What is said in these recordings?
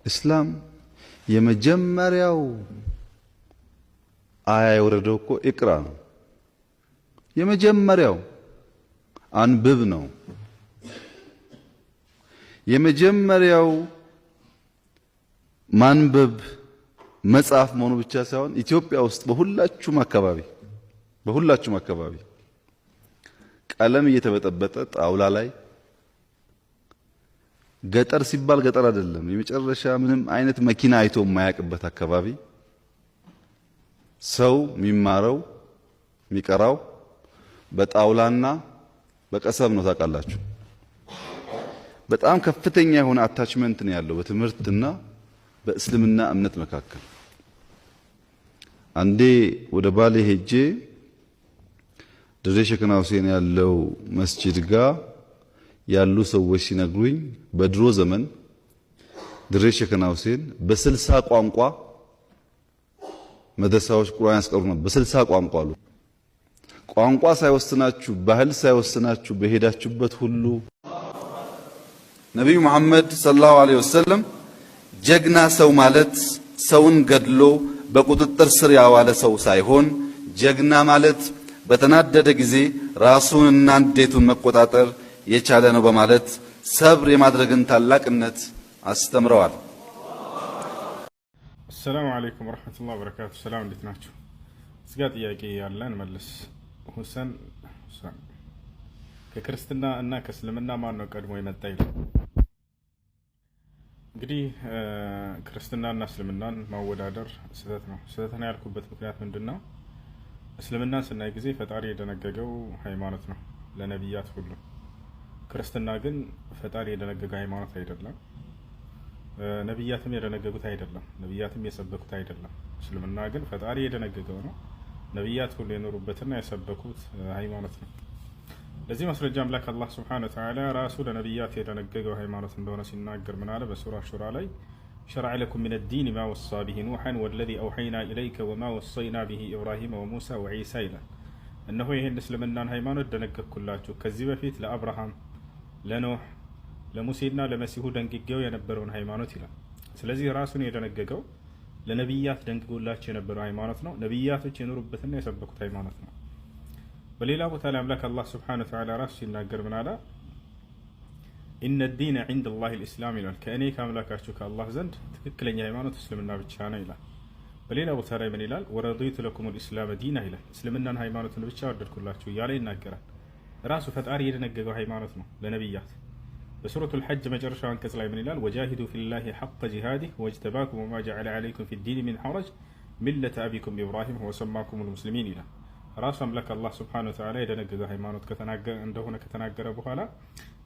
እስላም የመጀመሪያው አያ የወረደው እኮ ኢቅራ ነው። የመጀመሪያው አንብብ ነው። የመጀመሪያው ማንበብ መጽሐፍ መሆኑ ብቻ ሳይሆን ኢትዮጵያ ውስጥ በሁላችሁም አካባቢ ቀለም እየተበጠበጠ ጣውላ ላይ ገጠር ሲባል ገጠር አይደለም፣ የመጨረሻ ምንም አይነት መኪና አይቶ የማያውቅበት አካባቢ ሰው የሚማረው የሚቀራው በጣውላና በቀሰም ነው። ታውቃላችሁ፣ በጣም ከፍተኛ የሆነ አታችመንት ነው ያለው በትምህርትና በእስልምና እምነት መካከል። አንዴ ወደ ባሌ ሄጄ ድሬ ሸከና ሁሴን ያለው መስጂድ ጋር ያሉ ሰዎች ሲነግሩኝ በድሮ ዘመን ድሬ ሸከና ሁሴን በ60 ቋንቋ መድረሳዎች ቁርአን ያስቀሩ ነበር። በ60 ቋንቋ አሉ። ቋንቋ ሳይወስናችሁ ባህል ሳይወስናችሁ በሄዳችሁበት ሁሉ ነብዩ መሐመድ ሰለላሁ ዐለይሂ ወሰለም ጀግና ሰው ማለት ሰውን ገድሎ በቁጥጥር ስር ያዋለ ሰው ሳይሆን ጀግና ማለት በተናደደ ጊዜ ራሱንና ንዴቱን መቆጣጠር የቻለ ነው በማለት ሰብር የማድረግን ታላቅነት አስተምረዋል። ሰላም አለይኩም ወራህመቱላሂ ወበረካቱ። ሰላም እንዴት ናችሁ? እስጋ ጥያቄ ያለን መልስ። ሁሰን ከክርስትና እና ከእስልምና ማን ነው ቀድሞ የመጣ ይላል። እንግዲህ ክርስትናና እስልምናን ማወዳደር ስህተት ነው። ስህተት ነው ያልኩበት ምክንያት ምንድነው? እስልምናን ስናይ ጊዜ ፈጣሪ የደነገገው ሃይማኖት ነው ለነብያት ሁሉ። ክርስትና ግን ፈጣሪ የደነገገው ሃይማኖት አይደለም። ነብያትም የደነገጉት አይደለም። ነብያትም የሰበኩት አይደለም። እስልምና ግን ፈጣሪ የደነገገው ነው። ነብያት ሁሉ የኖሩበትና የሰበኩት ሃይማኖት ነው። ለዚህ ማስረጃ አምላክ አላህ Subhanahu Wa Ta'ala ራሱ ለነብያት የደነገገው ሃይማኖት እንደሆነ ሲናገር ምን አለ? በሱራ ሹራ ላይ شرع لكم من الدين ما وصى به نوحا والذي أوحينا إليك وما وصينا به إبراهيم وموسى وعيسى ይላል። እነሆ ይሄን እስልምናን ሃይማኖት ደነገግኩላችሁ ከዚህ በፊት ለአብርሃም ለኖህ ለሙሴና ለመሲሁ ደንግጌው የነበረውን ሃይማኖት ይላል። ስለዚህ ራሱን የደነገገው ለነብያት ደንግጎላቸው የነበረው ሃይማኖት ነው። ነብያቶች የኖሩበትና የሰበኩት ሃይማኖት ነው። በሌላ ቦታ ላይ አምላክ አላህ Subhanahu Wa Ta'ala ራሱ ሲናገር ምን አለ? ኢነ الدين عند الله الاسلام ይላል። ከእኔ ከአምላካችሁ ከአላህ ዘንድ ትክክለኛ ሃይማኖት እስልምና ብቻ ነው ይላል። በሌላ ቦታ ላይ ምን ይላል? ወረዲቱ ለኩም الاسلام ዲና ይላል። እስልምናን ሃይማኖትን ብቻ ወደድኩላችሁ እያለ ይናገራል። ራሱ ፈጣሪ የደነገገው ሃይማኖት ነው ለነብያት። በሱረቱል ሐጅ መጨረሻው አንቀጽ ላይ ምን ይላል? ወጃሂዱ ፊላሂ ሐቀ ጂሃዲሂ ወጅተባኩም ወማ ጀዐለ ዐለይኩም ፊዲን ሚን ሐረጅ ሚለተ አቢኩም ኢብራሂም ወሰማኩሙል ሙስሊሚን ይላል። ራሱ አምላክ አላህ Subhanahu Wa Ta'ala የደነገገው ሃይማኖት ከተናገረ በኋላ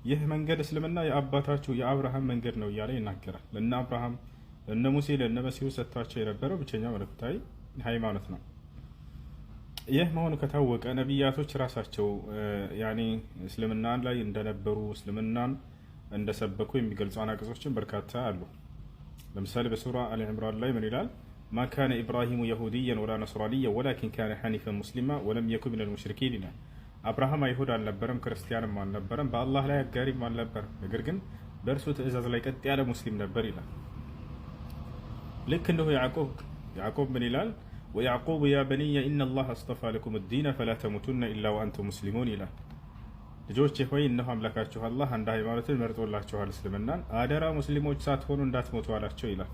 ይህ መንገድ እስልምና የአባታችሁ የአብርሃም መንገድ ነው እያለ ይናገራል። ለነ አብርሃም ለነ ሙሴ ለነ መሲሁ ሰጥቷቸው የነበረው ብቸኛው መለኮታዊ ሃይማኖት ነው። ይህ መሆኑ ከታወቀ ነብያቶች ራሳቸው እስልምናን ላይ እንደነበሩ እስልምናን እንደሰበኩ የሚገልጹ አናቅጾችን በርካታ አሉ። ለምሳሌ በሱራ አሊ ኢምራን ላይ ምን ይላል? ማ ካነ ኢብራሂሙ የሁዲያን ወላ ነስራንያን ወላኪን ካነ ሐኒፈን ሙስሊማ ወለም የኩን ሚነል ሙሽሪኪን ይላል። አብርሃም አይሁድ አልነበረም፣ ክርስቲያንም አልነበረም፣ በአላህ ላይ አጋሪም አልነበረም፣ ነገር ግን በእርሱ ትእዛዝ ላይ ቀጥ ያለ ሙስሊም ነበር ይላል። ልክ እንደሁ ያዕቆብ ምን ይላል? ወያዕቁብ ያ በኒየ ኢነላህ አስጠፋ ለኩም الدين فلا تموتن الا وانتم مسلمون ይላል። ልጆቼ ሆይ እነሆ አምላካችሁ አላህ አንድ ሃይማኖትን መርጦላችኋል፣ እስልምናን፣ አደራ ሙስሊሞች ሳትሆኑ እንዳትሞቱ አላቸው ይላል።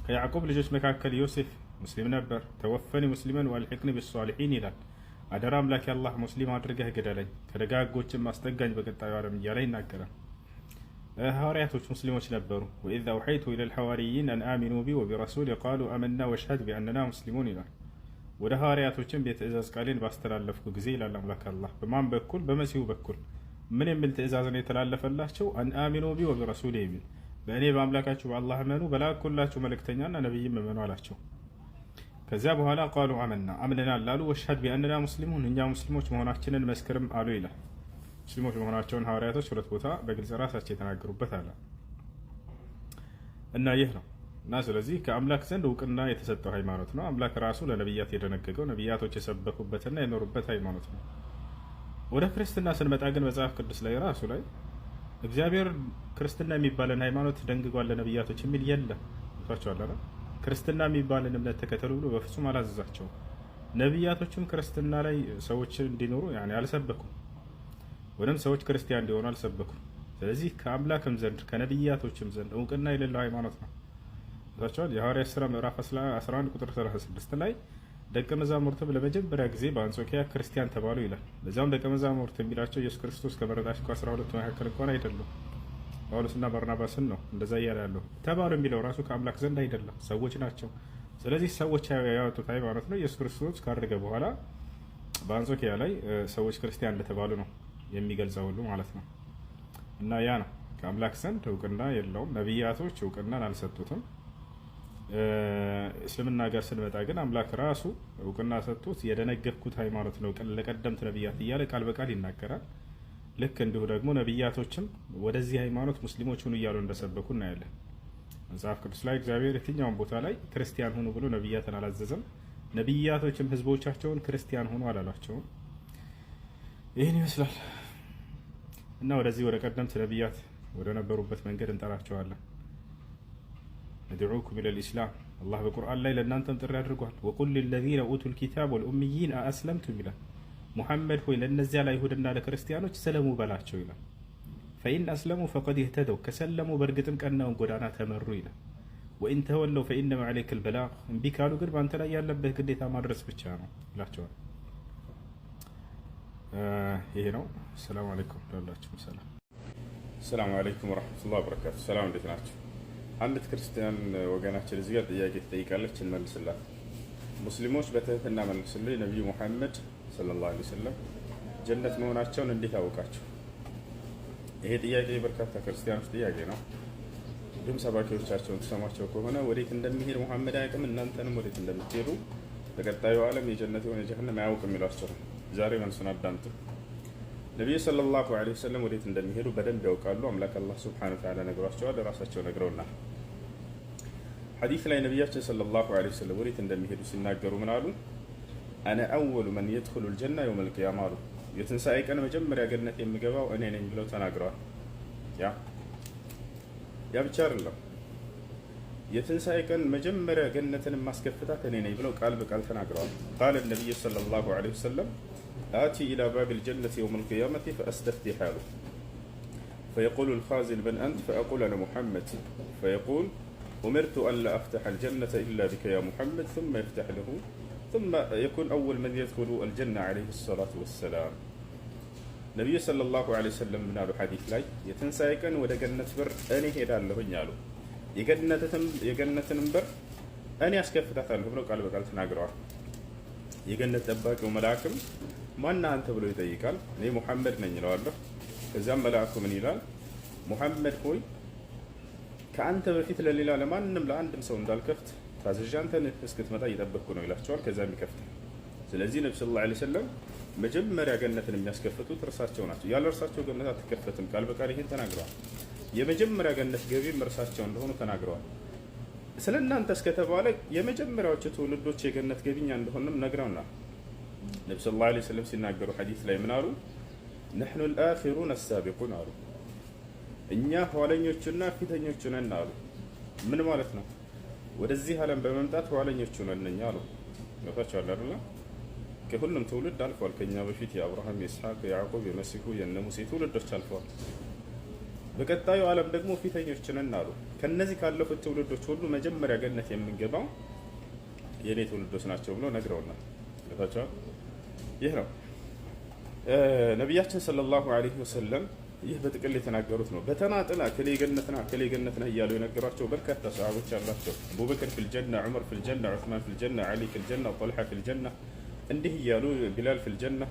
ከያዕቆብ ልጆች መካከል ዮሴፍ ሙስሊም ነበር። ተወፈኒ ሙስሊመን ወአልሂቅኒ ቢሷሊሒን ይላል። አደራ አምላክ አላህ ሙስሊም አድርገህ ግደለኝ ከደጋጎችም አስጠጋኝ በቀጣዩ ዓለም እያለ ይናገራል። ሐዋርያቶች ሙስሊሞች ነበሩ። ወኢዝ አውሐይቱ ኢለል ሐዋርይይን አን አሚኑ ቢ ወቢረሱሊ ቃሉ አመና ወሽሀድ ቢአንና ሙስሊሙን ይላል። ወደ ሐዋርያቶችም የትእዛዝ ቃሌን ባስተላለፍኩ ጊዜ ይላል አምላክ አላህ። በማን በኩል? በመሲሁ በኩል። ምን የሚል ትእዛዝ ነው የተላለፈላቸው? አን አሚኑ ቢ ወቢረሱሊ የሚል በእኔ በአምላካችሁ በአላህ እመኑ፣ በላኩላችሁ መልእክተኛና ነብይም እመኑ አላቸው። ከዚያ በኋላ ቃሉ አመና አምነናል አሉ። ወሽሀድ ቢአንና ሙስሊሙን እኛ ሙስሊሞች መሆናችንን መስክርም አሉ ይላል። ሙስሊሞች መሆናቸውን ሐዋርያቶች ሁለት ቦታ በግልጽ ራሳቸው የተናገሩበት አለ እና ይህ ነው እና ስለዚህ ከአምላክ ዘንድ እውቅና የተሰጠው ሃይማኖት ነው። አምላክ ራሱ ለነብያት የደነገገው ነብያቶች የሰበኩበትና የኖሩበት ሃይማኖት ነው። ወደ ክርስትና ስንመጣ ግን መጽሐፍ ቅዱስ ላይ ራሱ ላይ እግዚአብሔር ክርስትና የሚባልን ሃይማኖት ደንግጓል ለነብያቶች የሚል የለም። ታውቃላችሁ አይደል? ክርስትና የሚባልን እምነት ተከተሉ ብሎ በፍጹም አላዘዛቸውም። ነብያቶችም ክርስትና ላይ ሰዎች እንዲኖሩ አልሰበኩም፣ ወይም ሰዎች ክርስቲያን እንዲሆኑ አልሰበኩም። ስለዚህ ከአምላክም ዘንድ ከነብያቶችም ዘንድ እውቅና የሌለው ሃይማኖት ነው። ታውቃላችሁ የሐዋርያት ሥራ ምዕራፍ 11 ቁጥር 36 ላይ ደቀ መዛሙርቱም ለመጀመሪያ ጊዜ በአንጾኪያ ክርስቲያን ተባሉ ይላል። በዛም ደቀ መዛሙርት የሚላቸው ኢየሱስ ክርስቶስ ከመረጣቸው ከ12 መካከል እንኳን አይደሉም፣ ጳውሎስና በርናባስን ነው እንደዛ እያለ ያለው። ተባሉ የሚለው ራሱ ከአምላክ ዘንድ አይደለም፣ ሰዎች ናቸው። ስለዚህ ሰዎች ያወጡት ሃይማኖት ነው። ኢየሱስ ክርስቶስ ካረገ በኋላ በአንጾኪያ ላይ ሰዎች ክርስቲያን እንደተባሉ ነው የሚገልጸው ሁሉ ማለት ነው። እና ያ ነው ከአምላክ ዘንድ እውቅና የለውም። ነቢያቶች እውቅናን አልሰጡትም። እስልምና ጋር ስንመጣ ግን አምላክ ራሱ እውቅና ሰጥቶት የደነገፍኩት ሃይማኖት ነው ለቀደምት ነቢያት እያለ ቃል በቃል ይናገራል። ልክ እንዲሁ ደግሞ ነቢያቶችም ወደዚህ ሃይማኖት ሙስሊሞች ሁኑ እያሉ እንደሰበኩ እናያለን። መጽሐፍ ቅዱስ ላይ እግዚአብሔር የትኛውን ቦታ ላይ ክርስቲያን ሁኑ ብሎ ነቢያትን አላዘዘም። ነቢያቶችም ህዝቦቻቸውን ክርስቲያን ሁኑ አላሏቸውም። ይህን ይመስላል እና ወደዚህ ወደ ቀደምት ነቢያት ወደ ነበሩበት መንገድ እንጠራቸዋለን። ندعوكم إلى الإسلام الله بقرآن لا لأنتم ترى أدركوا وقل للذين أوتوا الكتاب والأميين أأسلمتم إلى محمد هو لأن الزال يهودنا لكريستيانو تسلموا بلاچو إلى فإن أسلموا فقد اهتدوا كسلموا برقتم كأنهم قدانا تمروا إلى وإن تولوا فإنما عليك البلاغ بك قالوا قرب أنت لا يالبه قديتا مدرس بتشانو لاچو هنا السلام عليكم السلام عليكم ورحمة الله وبركاته السلام عليكم አንዲት ክርስቲያን ወገናችን እዚህ ጋር ጥያቄ ትጠይቃለች፣ እንመልስላት። ሙስሊሞች በትህትና መልሱልኝ፣ ነብዩ መሐመድ ሰለላሁ ዐለይሂ ወሰለም ጀነት መሆናቸውን እንዴት አወቃቸው? ይሄ ጥያቄ በርካታ ክርስቲያኖች ጥያቄ ነው። እንዲሁም ሰባኪዎቻቸውን ተሰማቸው ከሆነ ወዴት እንደሚሄድ መሐመድ አያውቅም፣ እናንተንም ወዴት እንደምትሄዱ በቀጣዩ ዓለም የጀነት የሆነ ጀሃነም አያውቅም ይሏቸው። ዛሬ መልሱን አዳምጡ። ነብዩ ሰለላሁ ዐለይሂ ወሰለም ወዴት እንደሚሄዱ በደንብ ያውቃሉ። አምላክ አላህ ሱብሓነሁ ወተዓላ ነግሯቸዋል፣ ራሳቸው ነግረውናል። ሐዲስ ላይ ነብያችን ሰለላሁ ዐለይሂ ወሰለም ወዴት እንደሚሄዱ ሲናገሩ ምን አሉ? አነ አወሉ መን የድኹሉል ጀና የውመል ቂያማ አሉ። የትንሣኤ ቀን መጀመሪያ ገነት የሚገባው እኔ ነኝ ብለው ተናግረዋል። ያ ብቻ አይደለም፣ የትንሣኤ ቀን መጀመሪያ ገነትን ማስከፍታት እኔ ነኝ ብለው ቃል በቃል ተናግረዋል። ቃለ ነብዩ ሰለላሁ ዐለይሂ ወሰለም آتي إلى باب الجنة يوم القيامة فأستفتح له فيقول الخازن من أنت؟ فأقول أنا محمد، فيقول أمرت أن لا أفتح الجنة إلا بك يا محمد، ثم يفتح له، ثم يكون أول من يدخل الجنة عليه الصلاة والسلام. النبي صلى الله عليه وسلم من هذا الحديث لا يتنسى كان ولا جنة بر أني هذا له ينالو يجنة بر أني أسكف تثاله بلو قال بقال تناقروا يجنة أباك وملاكم ማን አንተ ብሎ ይጠይቃል። እኔ ሙሐመድ ነኝ እለዋለሁ። ከዛም መልአኩ ምን ይላል? ሙሐመድ ሆይ ከአንተ በፊት ለሌላ ለማንም ለአንድም ሰው እንዳልከፍት ታዝዤ አንተን እስክትመጣ እየጠበቅኩ ነው ይላቸዋል። ከዛም ይከፍታል። ስለዚህ ነብዩ ሰለላሁ ዐለይሂ ወሰለም መጀመሪያ ገነትን የሚያስከፍቱት እርሳቸው ናቸው። ያለ እርሳቸው ገነት አትከፈትም። ቃል በቃል ይሄን ተናግረዋል። የመጀመሪያ ገነት ገቢም እርሳቸው እንደሆኑ ተናግረዋል። ስለናንተ እስከተባለ የመጀመሪያዎቹ ትውልዶች የገነት ገቢኛ እንደሆነም ነግረውናል። ነብዩ ሰለላሁ ዐለይሂ ወሰለም ሲናገሩ ሐዲስ ላይ ምን አሉ? ነሕኑ አልአኺሩነ አሳቢቁን አሉ። እኛ ኋለኞቹና ፊተኞቹ ነን አሉ። ምን ማለት ነው? ወደዚህ ዓለም በመምጣት ኋለኞቹ ነን እኛ አሉ። ገብታችኋል አይደል? ከሁሉም ትውልድ አልፏል። ከኛ በፊት የአብርሃም፣ የኢስሐቅ፣ የያዕቆብ፣ የመሲሁ፣ የነ ሙሴ ትውልዶች አልፈዋል። በቀጣዩ ዓለም ደግሞ ፊተኞቹ ነን አሉ። ከነዚህ ካለፉት ትውልዶች ሁሉ መጀመሪያ ገነት የምንገባው የኔ ትውልዶች ናቸው ብሎ ነግረውናል። ገብታችኋል? ይህ ነው ነቢያችን ሰለላሁ ዐለይሂ ወሰለም ይህ በጥቅል የተናገሩት ነው። በተናጥል አከሌ ገነትና አከሌ ገነት ነህ እያሉ የነገሯቸው በርካታ ሰሃቦች አሏቸው። አቡበክር ፊል ጀና፣ ዑመር ፊል ጀና፣ ዑስማን ፊል ጀና፣ ዓሊ ፊል ጀና፣ ጠልሓ ፊል ጀና፣ እንዲህ እያሉ ቢላል ፊል ጀና፣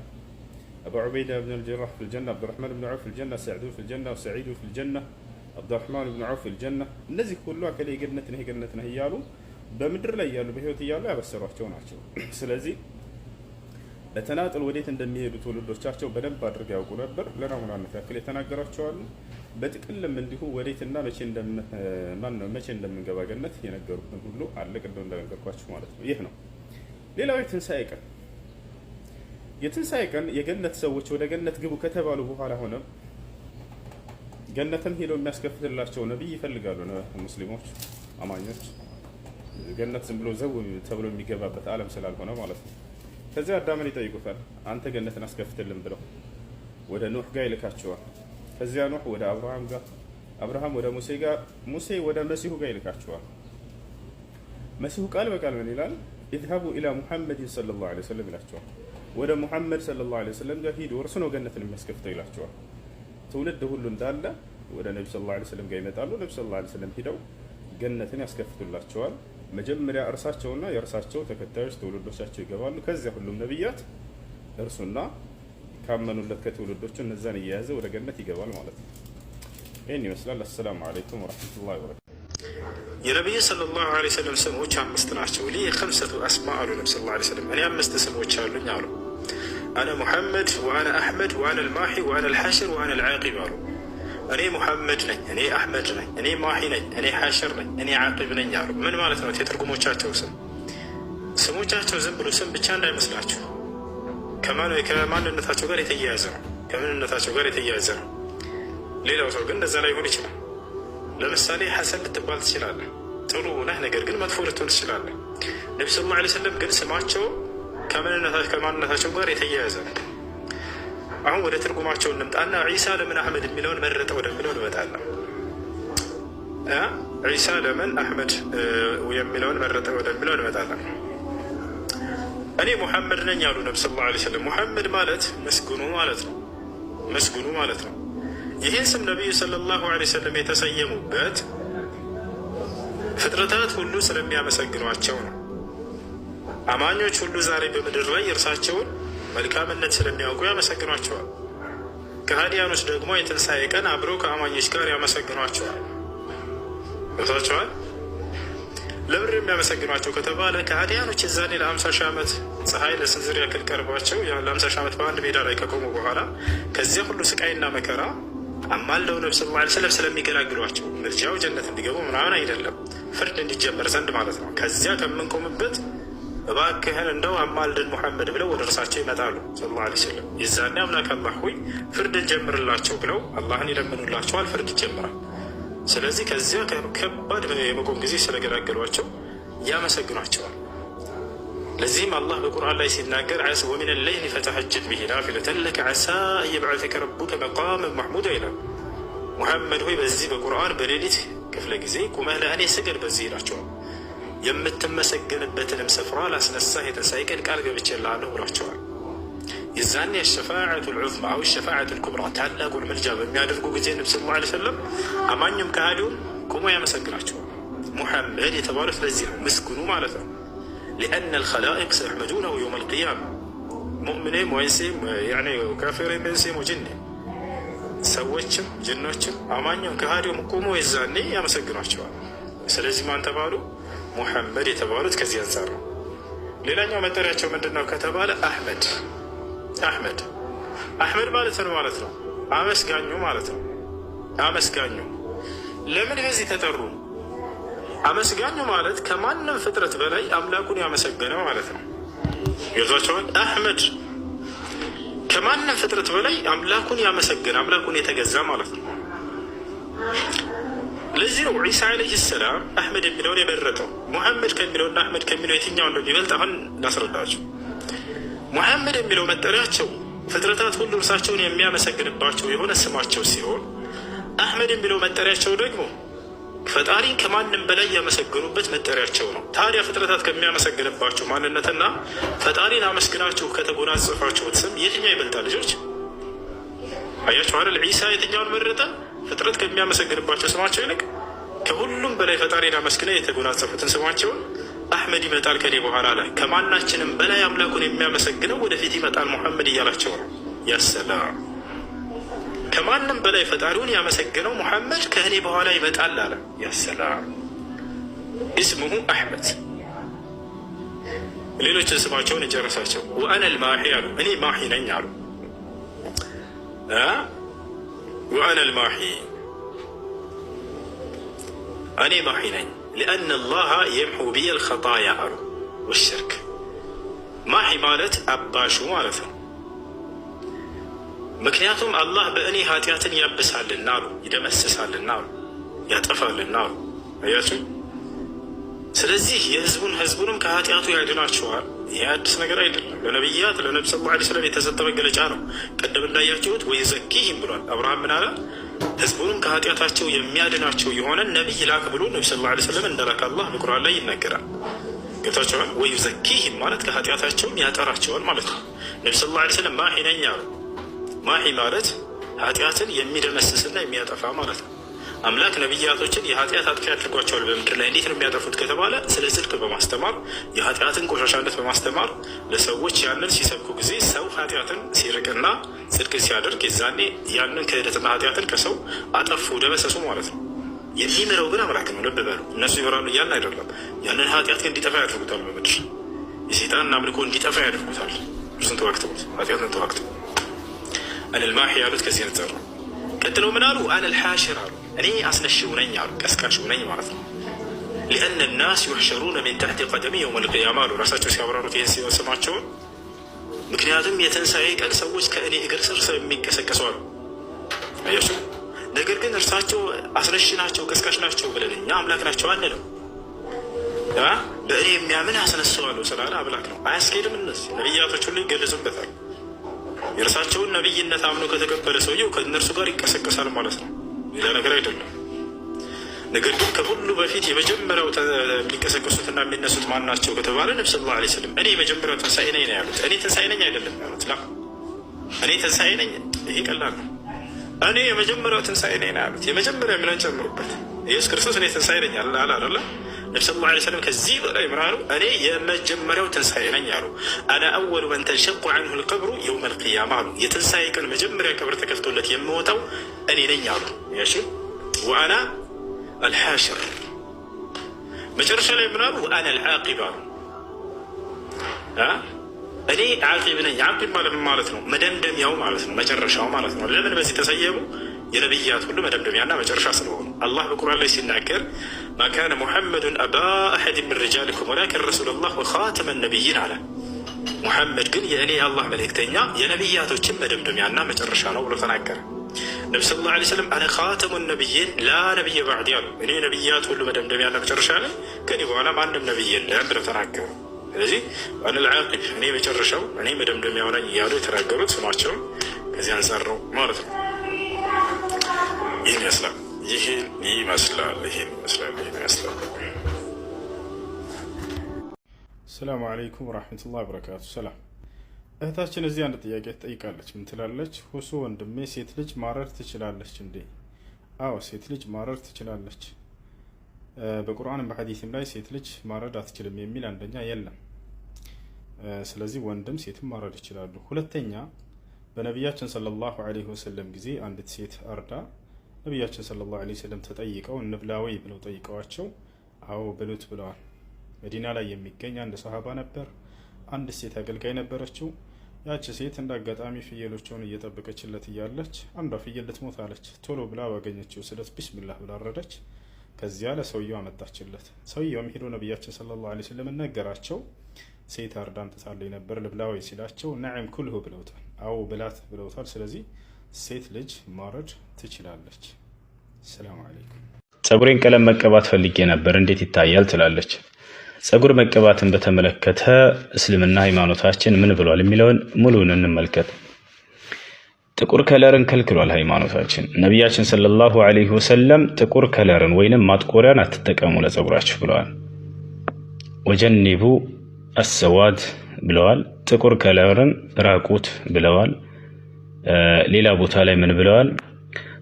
አቡ ዑበይዳ ብን አልጀራህ ፊል ጀና፣ አብዱራህማን ብን ዐውፍ ፊል ጀና፣ ሰዕዱ ፊል ጀና፣ ወሰዒዱ ፊል ጀና፣ አብዱራህማን ብን ዐውፍ ፊል ጀና። እነዚህ ሁሉ አከሌ ገነት ነህ ገነት ነህ እያሉ በምድር ላይ ያሉ በህይወት እያሉ ያበሰሯቸው ናቸው። ስለዚህ በተናጥል ወዴት እንደሚሄዱ ትውልዶቻቸው በደንብ አድርገው ያውቁ ነበር። ለናሙናነት ያክል የተናገሯቸው አሉ። በጥቅልም እንዲሁ ወዴትና መቼ እንደምንገባ ገነት የነገሩትን ሁሉ አለ። ቅድም እንደነገርኳችሁ ማለት ነው። ይህ ነው። ሌላው የትንሣኤ ቀን። የትንሣኤ ቀን የገነት ሰዎች ወደ ገነት ግቡ ከተባሉ በኋላ ሆነ ገነትን ሄደው የሚያስከፍትላቸው ነብይ ይፈልጋሉ ሙስሊሞች አማኞች። ገነት ዝም ብሎ ዘው ተብሎ የሚገባበት ዓለም ስላልሆነ ማለት ነው። ከዚያ አዳምን ይጠይቁታል፣ አንተ ገነትን አስከፍትልን ብለው ወደ ኑህ ጋር ይልካቸዋል። ከዚያ ኑህ ወደ አብርሃም ጋር፣ አብርሃም ወደ ሙሴ ጋር፣ ሙሴ ወደ መሲሁ ጋር ይልካቸዋል። መሲሁ ቃል በቃል ምን ይላል? ኢዝሀቡ ኢላ ሙሐመድ ሰለላሁ ዐለይሂ ወሰለም ይላቸዋል። ወደ ሙሐመድ ሰለላሁ ዐለይሂ ወሰለም ጋር ሂዱ፣ እርሱ ነው ገነትን የሚያስከፍተው ይላቸዋል። ትውልድ ሁሉ እንዳለ ወደ ነብዩ ሰለላሁ ዐለይሂ ወሰለም ጋር ይመጣሉ። ነብዩ ሰለላሁ ዐለይሂ ወሰለም ሂደው ገነትን ያስከፍቱላቸዋል። መጀመሪያ እርሳቸውና የእርሳቸው ተከታዮች ትውልዶቻቸው ይገባሉ። ከዚያ ሁሉም ነብያት እርሱና ካመኑለት ከትውልዶቹ እነዛን እየያዘ ወደ ገነት ይገባል ማለት ነው። ይህን ይመስላል። አሰላሙ አለይኩም ወረሕመቱላሂ ወበረካቱህ። የነቢዩ ሰለላሁ ዐለይሂ ወሰለም ስሞች 5 ናቸው። ሊ ኸምሰቱ አስማ አሉ ነቢ ሰለላሁ ዐለይሂ ወሰለም፣ እኔ 5 ስሞች አሉኝ አሉ። አነ ሙሐመድ ወአነ አሕመድ ወአነ አልማሒ ወአነ አልሓሽር ወአነ አልዓቂብ አሉ። እኔ ሙሐመድ ነኝ፣ እኔ አሕመድ ነኝ፣ እኔ ማሒ ነኝ፣ እኔ ሓሽር ነኝ፣ እኔ ዓቂብ ነኝ አሉ። ምን ማለት ነው? የትርጉሞቻቸው ስሞቻቸው ዝም ብሎ ስም ብቻ እንዳይመስላችሁ፣ ከማንነታቸው ጋር የተያያዘ ነው፣ ከምንነታቸው ጋር የተያያዘ ነው። ሌላው ሰው ግን እንደዛ ላይ ሆን ይችላል። ለምሳሌ ሐሰን ልትባል ትችላለህ፣ ጥሩ ነህ፣ ነገር ግን መጥፎ ልትሆን ትችላለህ። ነቢ ሰለላሁ ዐለይሂ ወሰለም ግን ስማቸው ከማንነታቸው ጋር የተያያዘ ነው። አሁን ወደ ትርጉማቸው እንምጣና ዒሳ ለምን አሕመድ የሚለውን መረጠ ወደሚለው እንመጣለን። ዒሳ ለምን አሕመድ የሚለውን መረጠ ወደሚለው እንመጣለን። እኔ ሙሐመድ ነኝ ያሉ ነቢ ሰለላሁ ዐለይሂ ወሰለም። ሙሐመድ ማለት መስጉኑ ማለት ነው፣ መስጉኑ ማለት ነው። ይህን ስም ነቢዩ ሰለላሁ ዐለይሂ ወሰለም የተሰየሙበት ፍጥረታት ሁሉ ስለሚያመሰግኗቸው ነው። አማኞች ሁሉ ዛሬ በምድር ላይ የእርሳቸውን መልካምነት ስለሚያውቁ ያመሰግኗቸዋል። ከሃዲያኖች ደግሞ የትንሣኤ ቀን አብረው ከአማኞች ጋር ያመሰግኗቸዋል። ቦታቸዋል። ለምድር የሚያመሰግኗቸው ከተባለ ከሃዲያኖች የዛኔ ለ50 ሺህ ዓመት ፀሐይ ለስንዝር ያክል ቀርቧቸው ለ50 ሺህ ዓመት በአንድ ሜዳ ላይ ከቆሙ በኋላ ከዚያ ሁሉ ስቃይና መከራ አማልደው ነቢ ሰለላሁ ዐለይሂ ወሰለም ስለሚገላግሏቸው ምርጃው ጀነት እንዲገቡ ምናምን አይደለም፣ ፍርድ እንዲጀመር ዘንድ ማለት ነው። ከዚያ ከምንቆምበት እባክህን እንደው አማልድን ሙሐመድ ብለው ወደ እርሳቸው ይመጣሉ ሰለላሁ ዐለይሂ ወሰለም። የዛኔ አምላክ አላህ ሆይ ፍርድ እንጀምርላቸው ብለው አላህን ይለምኑላቸዋል። ፍርድ ይጀምራል። ስለዚህ ከዚያ ከባድ የመቆም ጊዜ ስለገላገሏቸው ያመሰግኗቸዋል። ለዚህም አላህ በቁርአን ላይ ሲናገር ወሚነ ሌይሊ ፈተሐጀድ ቢሂ ናፊለተን ለከ ዐሳ አየብዐሰከ ረቡከ መቃመን መሕሙዳ ይላል። ሙሐመድ ሆይ በዚህ በቁርአን በሌሊት ክፍለ ጊዜ ቁመህ ለእኔ ስገድ በዚህ ይላቸዋል። የምትመሰገንበትንም ስፍራ ላስነሳህ የትንሣኤ ቀን ቃል ገብቼልሃለሁ ብሏቸዋል። የዛኔ የሸፋዓቱል ዑዝማ አው ሸፋዓቱል ኩብራ ታላቁን ምልጃ በሚያደርጉ ጊዜ ነቢ ሰለላሁ ዐለይሂ ወሰለም አማኙም ከሃዲውም ቁሞ ያመሰግናቸዋል። ሙሐመድ የተባሉት ለዚህ ነው፣ ምስጉኑ ማለት ነው። ሊአነ አልኸላኢቅ ሰየሕመዱነሁ የውመል ቂያማ ሙእሚኒም ወኢንሲም ካፊሪም ኢንሲም ወጅኒ፣ ሰዎችም ጅኖችም አማኙም ከሃዲውም ቁሞ የዛኔ ያመሰግኗቸዋል። ስለዚህ ማን ተባሉ? ሙሐመድ የተባሉት ከዚህ አንጻር ነው። ሌላኛው መጠሪያቸው ምንድን ነው ከተባለ አሕመድ አሕመድ ማለት ነው አመስጋኙ ማለት ነው። አመስጋኙ ለምን በዚህ ተጠሩ? አመስጋኙ ማለት ከማንም ፍጥረት በላይ አምላኩን ያመሰገነ ማለት ነው። ይዟቸዋል። አሕመድ ከማንም ፍጥረት በላይ አምላኩን ያመሰገነ አምላኩን የተገዛ ማለት ነው። ለዚህ ነው ዒሳ ዓለይሂ ሰላም አሕመድ የሚለውን የመረጠው። ሙሐመድ ከሚለውና አሕመድ ከሚለው የትኛው እንደሚበልጥ አሁን ላስረዳቸው። ሙሐመድ የሚለው መጠሪያቸው ፍጥረታት ሁሉ እርሳቸውን የሚያመሰግንባቸው የሆነ ስማቸው ሲሆን፣ አሕመድ የሚለው መጠሪያቸው ደግሞ ፈጣሪን ከማንም በላይ ያመሰግኑበት መጠሪያቸው ነው። ታዲያ ፍጥረታት ከሚያመሰግንባቸው ማንነትና ፈጣሪን አመስግናችሁ ከተጎናጸፋችሁት ስም የትኛው ይበልጣል? ልጆች አያችሁ አይደል? ዒሳ የትኛውን መረጠ? ፍጥረት ከሚያመሰግንባቸው ስማቸው ይልቅ ከሁሉም በላይ ፈጣሪን አመስግነው የተጎናጸፉትን ስማቸውን አሕመድ ይመጣል ከኔ በኋላ ላይ ከማናችንም በላይ አምላኩን የሚያመሰግነው ወደፊት ይመጣል ሙሐመድ እያላቸው ነው። ያሰላም ከማንም በላይ ፈጣሪውን ያመሰግነው ሙሐመድ ከእኔ በኋላ ይመጣል አለ። ያሰላም እስሙሁ አሕመድ። ሌሎች ስማቸውን የጨረሳቸው ወአነ ልማሒ አሉ። እኔ ማሒ ነኝ አሉ። ወአነ ልማሒ እኔ ማሒ ነኝ ሊአነ አላህ የምሑ ብየ ልኸጣያ አሉ ወሽርክ። ማሒ ማለት አባሹ ማለት ነው። ምክንያቱም አላህ በእኔ ኃጢአትን ያብሳልና አሉ፣ ይደመስሳልና አሉ፣ ያጠፋልና አሉ። አያችሁ። ስለዚህ ህዝቡንም ከኃጢአቱ ያድናቸዋል። ይህ አዲስ ነገር አይደለም። ለነቢያት ለነቢ ሰለላሁ ዐለይሂ ወሰለም የተሰጠ መገለጫ ነው። ቅድም እንዳያችሁት ወይዘኪህም ብሏል። አብርሃም ምን አለ? ህዝቡንም ከኃጢአታቸው የሚያድናቸው የሆነ ነቢይ ላክ ብሎ ነቢ ሰለላሁ ዐለይሂ ወሰለም እንደላከ አላህ በቁርአን ላይ ይናገራል። ገብታችኋል? ወይዘኪህም ማለት ከኃጢአታቸውም ያጠራቸዋል ማለት ነው። ነቢ ሰለላሁ ዐለይሂ ወሰለም ማሒ ነኝ አሉ። ማሒ ማለት ኃጢአትን የሚደመስስና የሚያጠፋ ማለት ነው። አምላክ ነቢያቶችን የኃጢአት አጥፊ አድርጓቸዋል። በምድር ላይ እንዴት ነው የሚያጠፉት ከተባለ ስለ ጽድቅ በማስተማር የኃጢአትን ቆሻሻነት በማስተማር ለሰዎች ያንን ሲሰብኩ ጊዜ ሰው ኃጢአትን ሲርቅና ጽድቅን ሲያደርግ የዛኔ ያንን ክህደትና ኃጢአትን ከሰው አጠፉ፣ ደመሰሱ ማለት ነው። የሚምረው ግን አምላክ ነው። ልብ በሉ። እነሱ ይመራሉ እያልን አይደለም። ያንን ኃጢአት ግን እንዲጠፋ ያደርጉታል። በምድር የሰይጣንን አምልኮ እንዲጠፋ ያደርጉታል። እርሱን ተዋግተውት ኃጢአትን ተዋግተው አልማሒ ያሉት ከዚህ አንጻር ነው። ቀጥለው ምን አሉ? አነል ሐሽር አሉ። እኔ አስነሽው ነኝ አሉ፣ ቀስቃሽው ነኝ ማለት ነው። ሊአነ ናስ ዩሕሸሩነ ሚን ተሕቲ ቀደሚ የውም ልቅያማ አሉ። ራሳቸው ሲያብራሩት ይህን ስማቸውን። ምክንያቱም የትንሣኤ ቀን ሰዎች ከእኔ እግር ስር የሚቀሰቀሱ አሉ። አያችሁ። ነገር ግን እርሳቸው አስነሽ ናቸው፣ ቀስቃሽ ናቸው ብለን እኛ አምላክ ናቸው አንልም። በእኔ የሚያምን አስነሳዋለሁ ስላለ አምላክ ነው። አያስኬድም። እነዚህ ነቢያቶች ሁሉ ይገለጹበታል። የእርሳቸውን ነቢይነት አምኖ ከተቀበለ ሰውየው ከእነርሱ ጋር ይቀሰቀሳል ማለት ነው። ሌላ ነገር አይደለም። ነገር ግን ከሁሉ በፊት የመጀመሪያው የሚቀሰቀሱትና የሚነሱት ማን ናቸው ከተባለ ነቢ ሰለላሁ ዐለይሂ ወሰለም እኔ የመጀመሪያው ትንሣኤ ነኝ ነው ያሉት። እኔ ትንሣኤ ነኝ አይደለም ያሉት። ላ እኔ ትንሣኤ ነኝ፣ ይሄ ቀላል ነው። እኔ የመጀመሪያው ትንሣኤ ነኝ ነው ያሉት። የመጀመሪያ የሚለውን ጨምሩበት። ኢየሱስ ክርስቶስ እኔ ትንሣኤ ነኝ አለ አለ። ነቢ ሰለላሁ ዐለይሂ ወሰለም ከዚህ በላይ ምን አሉ? እኔ የመጀመሪያው ትንሣኤ ነኝ አሉ። አነ አወሉ መን ተንሸቁ ዐንሁ ልቀብሩ የውመ ልቅያማ አሉ። የትንሣኤ ቀን መጀመሪያ ቀብር ተከፍቶለት የምወጣው እኔ ነኝ አሉ። ያሺ ወአና አልሐሽር። መጨረሻ ላይ ምን አሉ? ወአና አልዓቂብ አሉ። እኔ ዓቂብ ነኝ። ዓቂብ ማለት ነው መደምደሚያው ማለት ነው፣ መጨረሻው ማለት ነው። ለምን በዚህ ተሰየሙ? የነቢያት ሁሉ መደምደሚያና መጨረሻ ስለሆኑ አላህ በቁርአን ላይ ሲናገር ማ ካነ ሙሐመዱን አባ አሐድ ምን ሪጃሊኩም ወላኪን ረሱለላህ ወኻተመ ነቢይን አለ። ሙሐመድ ግን የእኔ የአላህ መልእክተኛ የነቢያቶችን መደምደሚያና መጨረሻ ነው ብሎ ተናገረ። ነቢ ሰለላሁ ዐለይሂ ወሰለም አነ ኻተሙ ነቢይን ላ ነቢየ ባዕዲ አሉ። እኔ ነቢያት ሁሉ መደምደሚያና መጨረሻ ላይ ከኔ በኋላ ማንም ነቢይ የለም ብለው ተናገሩ። ስለዚህ አነ ልዓቂብ እኔ መጨረሻው እኔ መደምደሚያው ነኝ እያሉ የተናገሩት ስማቸውን ከዚህ አንጻር ነው ማለት ነው። ይህን ይመስላል። ሰላሙ አለይኩም ወራህመቱላሂ ወበረካቱ። ሰላም እህታችን እዚህ አንድ ጥያቄ ትጠይቃለች። ምን ትላለች? ሁሱ ወንድሜ ሴት ልጅ ማረድ ትችላለች እንዴ? አዎ ሴት ልጅ ማረድ ትችላለች። በቁርአንም በሐዲስም ላይ ሴት ልጅ ማረድ አትችልም የሚል አንደኛ የለም። ስለዚህ ወንድም ሴትም ማረድ ይችላሉ። ሁለተኛ በነቢያችን ሰለላሁ ዐለይሂ ወሰለም ጊዜ አንዲት ሴት አርዳ ነቢያችን ሰለላሁ ዐለይሂ ወሰለም ተጠይቀው እንብላ ወይ ብለው ጠይቀዋቸው አዎ ብሉት ብለዋል። መዲና ላይ የሚገኝ አንድ ሰሃባ ነበር። አንድ ሴት አገልጋይ ነበረችው። ያቺ ሴት እንደ አጋጣሚ ፍየሎቿን እየጠበቀችለት እያለች አንዷ ፍየል ልትሞት አለች። ቶሎ ብላ ባገኘችው ስለት ቢስሚላህ ብላ አረደች። ከዚያ ለሰውየው አመጣችለት። ሰውየውም ሄዶ ነቢያችን ሰለላሁ ዐለይሂ ወሰለም ነገራቸው። ሴት አርዳ አምጥታለች ነበር ልብላ ወይ ሲላቸው ነዓም ኩልሁ ብለውታል። አዎ ብላት ብለውታል። ስለዚህ ሴት ልጅ ማረድ ትችላለች። ሰላም አለይኩም። ጸጉሬን ቀለም መቀባት ፈልጌ ነበር እንዴት ይታያል ትላለች። ጸጉር መቀባትን በተመለከተ እስልምና ሃይማኖታችን ምን ብሏል የሚለውን ሙሉውን እንመልከት። ጥቁር ከለርን ከልክሏል ሃይማኖታችን። ነቢያችን ሰለላሁ ዐለይሂ ወሰለም ጥቁር ከለርን ወይንም ማጥቆሪያን አትጠቀሙ ለጸጉራችሁ ብለዋል። ወጀኒቡ አሰዋድ ብለዋል። ጥቁር ከለርን ራቁት ብለዋል። ሌላ ቦታ ላይ ምን ብለዋል?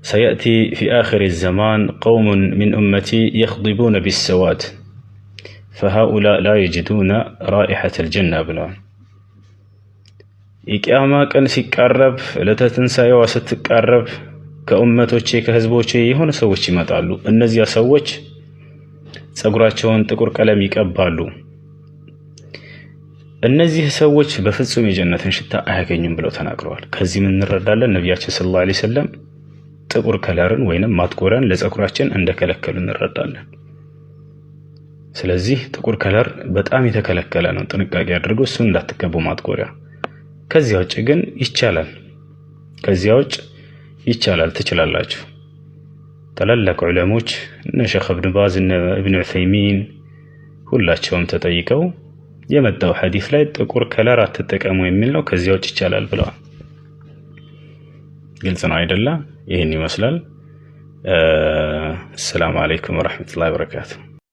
ሰየእቲ ፊ አኺር ዘማን ቀውሙን ሚን ኡመቲ የኽዲቡነ ቢሰዋድ ፈሃኡላ ላ የጅዱነ ራኢሐተል ጀና ብለዋል። የቂያማ ቀን ሲቃረብ ዕለተ ትንሣኤዋ ስትቃረብ ከኡመቶቼ ከህዝቦቼ የሆነ ሰዎች ይመጣሉ። እነዚያ ሰዎች ጸጉራቸውን ጥቁር ቀለም ይቀባሉ። እነዚህ ሰዎች በፍጹም የጀነትን ሽታ አያገኙም ብለው ተናግረዋል። ከዚህ ምን እንረዳለን? ነቢያችን ሰለላሁ ዐለይሂ ወሰለም ጥቁር ከለርን ወይንም ማጥቆሪያን ለጸጉራችን እንደከለከሉ እንረዳለን። ስለዚህ ጥቁር ከለር በጣም የተከለከለ ነው። ጥንቃቄ አድርጉ፣ እሱን እንዳትቀቡ ማጥቆሪያ። ከዚያ ውጭ ግን ይቻላል። ከዚያ ውጭ ይቻላል ትችላላችሁ። ታላላቅ ዑለሞች እነ ሼኽ ኢብኑ ባዝ እነ ኢብኑ ዑሰይሚን ሁላቸውም ተጠይቀው የመጣው ሐዲስ ላይ ጥቁር ከለር አትጠቀሙ የሚል ነው፣ ከዚያ ውጭ ይቻላል ብለዋል። ግልጽ ነው አይደለ? ይህን ይመስላል። አሰላሙ አለይኩም ወራህመቱላሂ ወበረካቱሁ።